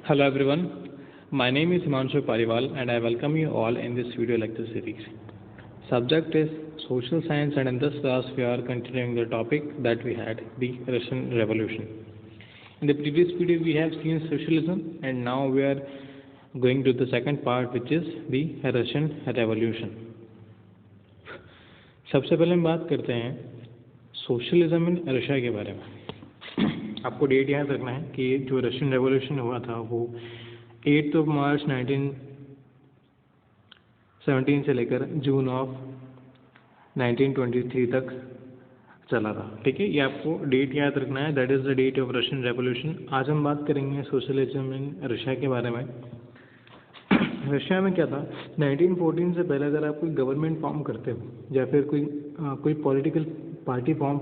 Hello everyone, my name is Himanshu Pariwal and I welcome you all in this video lecture series. Subject is social science and in this class we are continuing the topic that we had, the Russian Revolution. In the previous video we have seen socialism and now we are going to the second part which is the Russian Revolution. सबसे पहले हम बात करते हैं socialism in Russia के बारे में। आपको डेट याद रखना है कि जो रशियन रेवोल्यूशन हुआ था वो 8 मार्च 1917 से लेकर जून ऑफ 1923 तक चला था। ठीक है, ये आपको डेट याद रखना है, that is the date of Russian revolution. आज हम बात करेंगे सोशलिज्म इन रशिया के बारे में। रशिया में क्या था, 1914 से पहले अगर आप कोई गवर्नमेंट फॉर्म करते हो या फिर कोई पॉलिटिकल पार्टी फॉर्म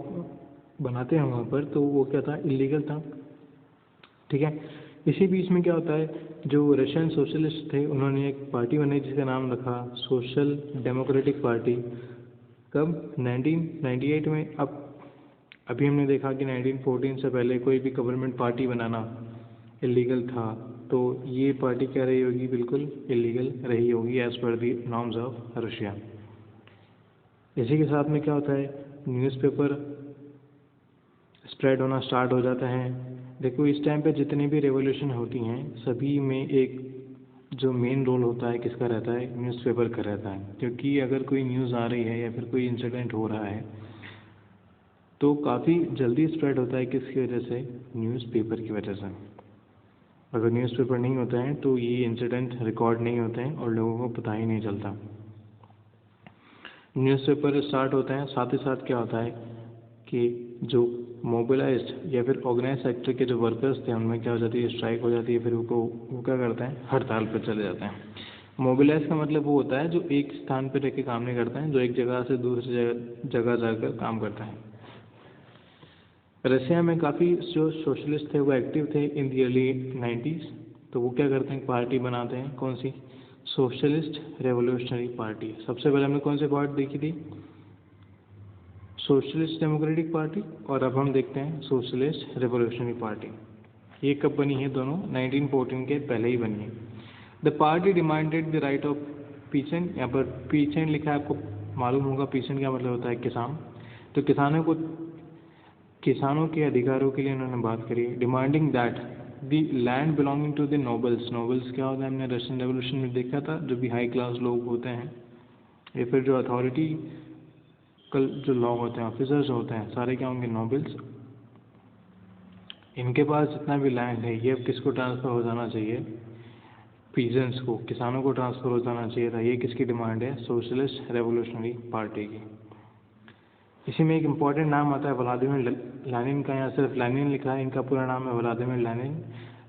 बनाते हैं वहाँ पर, तो वो क्या था, इलीगल था। ठीक है, इसी बीच में क्या होता है, जो रशियन सोशलिस्ट थे उन्होंने एक पार्टी बनाई जिसका नाम रखा सोशल डेमोक्रेटिक पार्टी। कब, 1998 में। अभी हमने देखा कि 1914 से पहले कोई भी गवर्नमेंट पार्टी बनाना इलीगल था, तो ये पार्टी क्या रही होगी, बिल्कुल इलीगल रही होगी as per the norms of Russia. इसी के साथ में क्या होता है, न्यूज़पेपर स्प्रेड होना स्टार्ट हो जाता है। देखो, इस टाइम पे जितनी भी रेवोल्यूशन होती हैं सभी में एक जो मेन रोल होता है किसका रहता है, न्यूज़पेपर का रहता है। क्योंकि अगर कोई न्यूज़ आ रही है या फिर कोई इंसिडेंट हो रहा है तो काफ़ी जल्दी स्प्रेड होता है, किसकी वजह से, न्यूज़पेपर की वजह से। अगर न्यूज़पेपर नहीं होता है तो ये इंसिडेंट रिकॉर्ड नहीं होते हैं और लोगों को पता ही नहीं चलता। न्यूज़पेपर स्टार्ट होते हैं, साथ ही साथ क्या होता है कि जो मोबिलाइज्ड या फिर ऑर्गेनाइज सेक्टर के जो वर्कर्स थे उनमें क्या हो जाती है, स्ट्राइक हो जाती है। फिर वो क्या करते हैं, हड़ताल पर चले जाते हैं। मोबिलाइज का मतलब वो होता है जो एक स्थान पर रह के काम नहीं करता है, जो एक जगह से दूसरी जगह जाकर काम करता है। रशिया में काफ़ी जो सोशलिस्ट थे वो एक्टिव थे इन दी अर्ली 90s। तो वो क्या करते हैं, पार्टी बनाते हैं। कौन सी, सोशलिस्ट रेवोल्यूशनरी पार्टी। सबसे पहले हमने कौन सी पार्टी देखी थी, सोशलिस्ट डेमोक्रेटिक पार्टी, और अब हम देखते हैं सोशलिस्ट रेवोल्यूशनरी पार्टी। ये कब बनी है, दोनों 1914 के पहले ही बनी है। The party demanded the right of pheasant. यहाँ पर पीसेंट लिखा है, आपको मालूम होगा पीसेंट क्या मतलब होता है, किसान। तो किसानों के अधिकारों के लिए उन्होंने बात करी। Demanding that the land belonging to the nobles. Nobles क्या होता है, हमने रशियन रेवोल्यूशन में देखा था, जो भी हाई क्लास लोग होते हैं या फिर जो अथॉरिटी कल जो लोग होते हैं, ऑफिसर्स होते हैं, सारे क्या होंगे, नोबल्स। इनके पास जितना भी लैंड है ये अब किसको ट्रांसफ़र हो जाना चाहिए, पीजेंट्स को, किसानों को ट्रांसफ़र हो जाना चाहिए था। ये किसकी डिमांड है, सोशलिस्ट रेवोल्यूशनरी पार्टी की। इसी में एक इम्पॉर्टेंट नाम आता है व्लादिमीर लेनिन का। यहाँ सिर्फ लेनिन लिखा है, इनका पूरा नाम है व्लादिमीर लेनिन।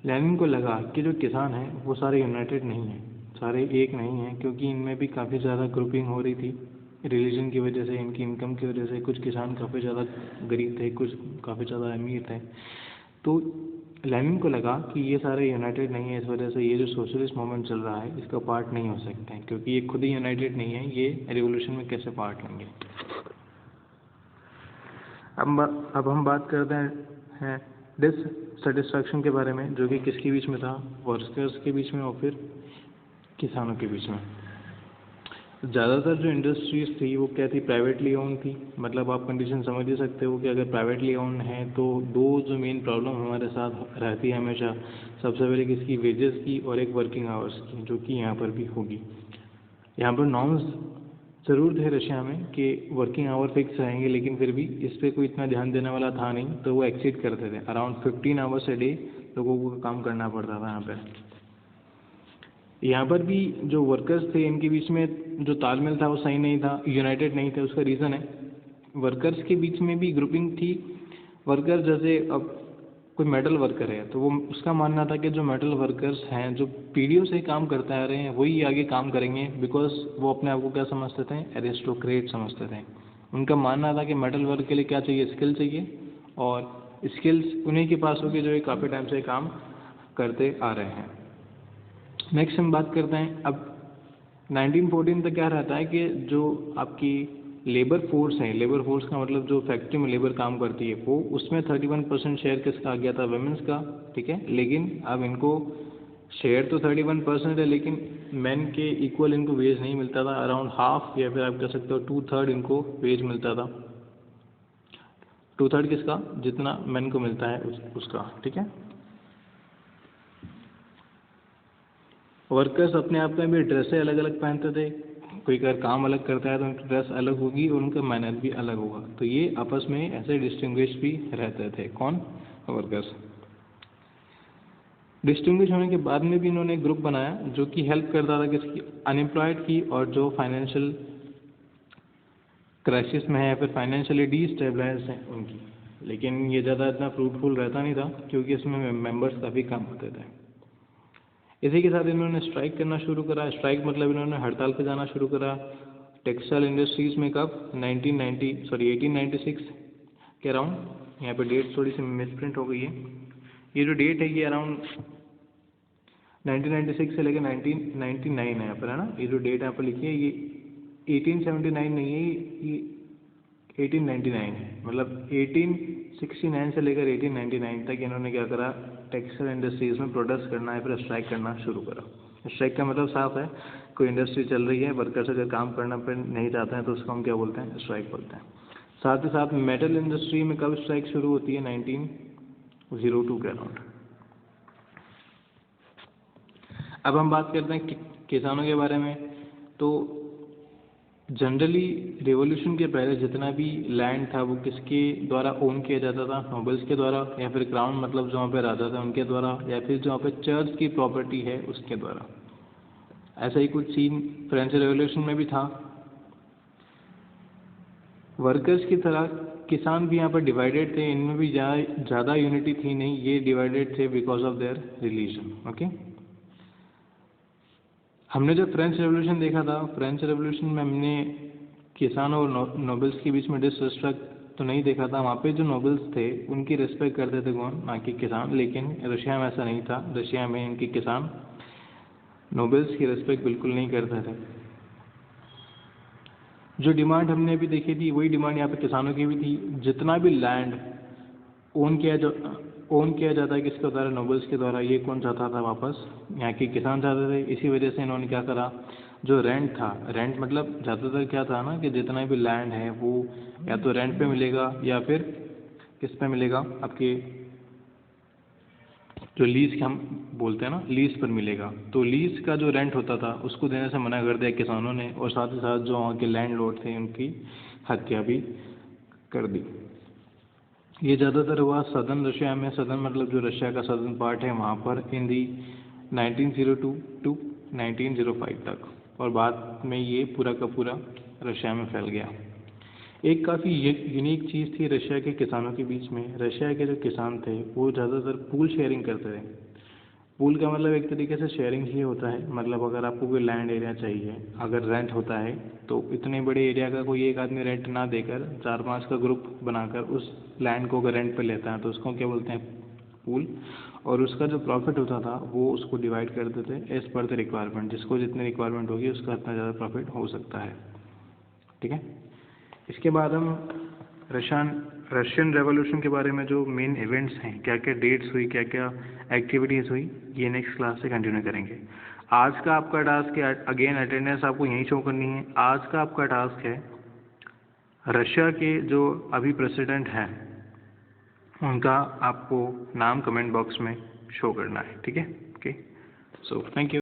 लेनिन को लगा कि जो किसान हैं वो सारे यूनाइटेड नहीं हैं, सारे एक नहीं हैं, क्योंकि इनमें भी काफ़ी ज़्यादा ग्रुपिंग हो रही थी रिलीजन की वजह से, इनकी इनकम की वजह से। कुछ किसान काफ़ी ज़्यादा गरीब थे, कुछ काफ़ी ज़्यादा अमीर थे। तो लेनिन को लगा कि ये सारे यूनाइटेड नहीं है, इस वजह से ये जो सोशलिस्ट मूवमेंट चल रहा है इसका पार्ट नहीं हो सकते हैं, क्योंकि ये खुद ही यूनाइटेड नहीं है, ये रिवोल्यूशन में कैसे पार्ट लेंगे। अब हम बात करते हैं डिससेटिस्फैक्शन के बारे में, जो कि किसके बीच में था, वर्कर्स के बीच में और फिर किसानों के बीच में। ज़्यादातर जो इंडस्ट्रीज़ थी वो क्या थी, प्राइवेटली ओन थी। मतलब आप कंडीशन समझ ही सकते हो कि अगर प्राइवेटली ओन है तो दो जो मेन प्रॉब्लम हमारे साथ रहती है हमेशा, सबसे पहले किसकी, वेजेस की, और एक वर्किंग आवर्स की, जो कि यहाँ पर भी होगी। यहाँ पर नॉर्म्स ज़रूर थे रशिया में कि वर्किंग आवर फिक्स रहेंगे, लेकिन फिर भी इस पर कोई इतना ध्यान देने वाला था नहीं, तो वो एक्सीड करते थे। अराउंड 15 आवर्स ए डे लोगों को काम करना पड़ता था यहाँ पर भी जो वर्कर्स थे इनके बीच में जो तालमेल था वो सही नहीं था, यूनाइटेड नहीं थे। उसका रीज़न है, वर्कर्स के बीच में भी ग्रुपिंग थी। वर्कर्स जैसे अब कोई मेटल वर्कर है तो वो उसका मानना था कि जो मेटल वर्कर्स हैं जो पीढ़ियों से काम करते आ रहे हैं वही आगे काम करेंगे, बिकॉज वो अपने आप को क्या समझते थे, एरिस्टोक्रेट समझते थे। उनका मानना था कि मेटल वर्क के लिए क्या चाहिए, स्किल चाहिए, और स्किल्स उन्हीं के पास होगी जो काफ़ी टाइम से काम करते आ रहे हैं। नेक्स्ट हम बात करते हैं अब 1914 तक क्या रहता है कि जो आपकी लेबर फोर्स है, लेबर फोर्स का मतलब जो फैक्ट्री में लेबर काम करती है वो, उसमें 31% शेयर किसका आ गया था, वेमेंस का। ठीक है, लेकिन अब इनको शेयर तो 31% है, लेकिन मैन के इक्वल इनको वेज नहीं मिलता था, अराउंड हाफ या फिर आप कह सकते हो 2/3 इनको वेज मिलता था। 2/3 किसका? जितना मैन को मिलता है उसका, ठीक है। वर्कर्स अपने आप में भी ड्रेसें अलग अलग पहनते थे, कोई अगर काम अलग करता है तो उनकी ड्रेस अलग होगी और उनका मेहनत भी अलग होगा, तो ये आपस में ऐसे डिस्टिंग्विश भी रहते थे। कौन? वर्कर्स। डिस्टिंग्विश होने के बाद में भी इन्होंने एक ग्रुप बनाया जो कि हेल्प करता था किसकी? अनएम्प्लॉयड की, और जो फाइनेंशियल क्राइसिस में है या फिर फाइनेंशियली डीस्टेबलाइज्ड हैं उनकी। लेकिन ये ज़्यादा इतना फ्रूटफुल रहता नहीं था क्योंकि इसमें मेंबर्स काफ़ी कम होते थे। इसी के साथ इन्होंने स्ट्राइक करना शुरू करा। स्ट्राइक मतलब इन्होंने हड़ताल पे जाना शुरू करा टेक्सटाइल इंडस्ट्रीज़ में। कब? 1896 के अराउंड। यहाँ पे डेट थोड़ी सी मिसप्रिंट हो गई है। ये जो डेट है ये अराउंड 1996 से लेकर 1999 है यहाँ पर, है ना। ये जो डेट यहाँ पर लिखी है ये 1879 नहीं है, ये 1899 है। मतलब 1869 से लेकर 1899 तक इन्होंने क्या करा? टेक्सटाइल इंडस्ट्रीज़ में प्रोटेस्ट करना है, फिर स्ट्राइक करना शुरू करा। स्ट्राइक का मतलब साफ है, कोई इंडस्ट्री चल रही है, वर्कर्स अगर काम करना पर नहीं चाहते हैं तो उसको हम क्या बोलते हैं? स्ट्राइक बोलते हैं। साथ ही साथ मेटल इंडस्ट्री में कब स्ट्राइक शुरू होती है? 1902 के अराउंड। अब हम बात करते हैं किसानों के बारे में। तो जनरली रिवॉल्यूशन के पहले जितना भी लैंड था वो किसके द्वारा ओन किया जाता था? नोबल्स के द्वारा, या फिर क्राउन मतलब जो वहाँ पे राजा था उनके द्वारा, या फिर जो वहाँ पे चर्च की प्रॉपर्टी है उसके द्वारा। ऐसा ही कुछ सीन फ्रेंच रिवॉल्यूशन में भी था। वर्कर्स की तरह किसान भी यहाँ पर डिवाइडेड थे, इनमें भी ज़्यादा यूनिटी थी नहीं, ये डिवाइडेड थे because of their religion. Okay. हमने जब फ्रेंच रेवोल्यूशन देखा था, फ्रेंच रेवोल्यूशन में हमने किसान और नोबल्स के बीच में डिसरिस्पेक्ट तो नहीं देखा था। वहाँ पे जो नोबल्स थे उनकी रिस्पेक्ट करते थे कौन? ना कि किसान। लेकिन रशिया में ऐसा नहीं था। रशिया में इनके किसान नोबल्स की रिस्पेक्ट बिल्कुल नहीं करते थे। जो डिमांड हमने अभी देखी थी वही डिमांड यहाँ पे किसानों की भी थी। जितना भी लैंड ओन किया जाता है किसके द्वारा? नोबल्स के द्वारा। ये कौन चाहता था? वापस यहाँ के किसान चाहते थे। इसी वजह से इन्होंने क्या करा? जो रेंट था, रेंट मतलब ज़्यादातर क्या था ना कि जितना भी लैंड है वो या तो रेंट पे मिलेगा या फिर किस पे मिलेगा? आपके जो लीज के हम बोलते हैं ना, लीज पर मिलेगा। तो लीज का जो रेंट होता था उसको देने से मना कर दिया किसानों ने, और साथ ही साथ जो वहाँ के लैंड लॉर्ड थे उनकी हत्या भी कर दी। ये ज़्यादातर हुआ सदर्न रशिया में। सदर्न मतलब जो रशिया का सदर्न पार्ट है वहाँ पर, इन दी 1902 टू 1905 तक, और बाद में ये पूरा का पूरा रशिया में फैल गया। एक काफ़ी यूनिक चीज़ थी रशिया के किसानों के बीच में। रशिया के जो किसान थे वो ज़्यादातर पूल शेयरिंग करते थे। पूल का मतलब एक तरीके से शेयरिंग ही होता है। मतलब अगर आपको कोई लैंड एरिया चाहिए, अगर रेंट होता है तो इतने बड़े एरिया का कोई एक आदमी रेंट ना देकर 4-5 का ग्रुप बनाकर उस लैंड को अगर रेंट पे लेता है तो उसको क्या बोलते हैं? पूल। और उसका जो प्रॉफिट होता था वो उसको डिवाइड कर देते एज पर द रिक्वायरमेंट। जिसको जितनी रिक्वायरमेंट होगी उसका इतना ज़्यादा प्रॉफिट हो सकता है, ठीक है। इसके बाद हम रशियन रेवोल्यूशन के बारे में जो मेन इवेंट्स हैं, क्या क्या डेट्स हुई, क्या क्या एक्टिविटीज़ हुई, ये नेक्स्ट क्लास से कंटिन्यू करेंगे। आज का आपका टास्क है, अगेन अटेंडेंस आपको यहीं शो करनी है। आज का आपका टास्क है रशिया के जो अभी प्रेसिडेंट हैं उनका आपको नाम कमेंट बॉक्स में शो करना है, ठीक है। Okay, so thank you.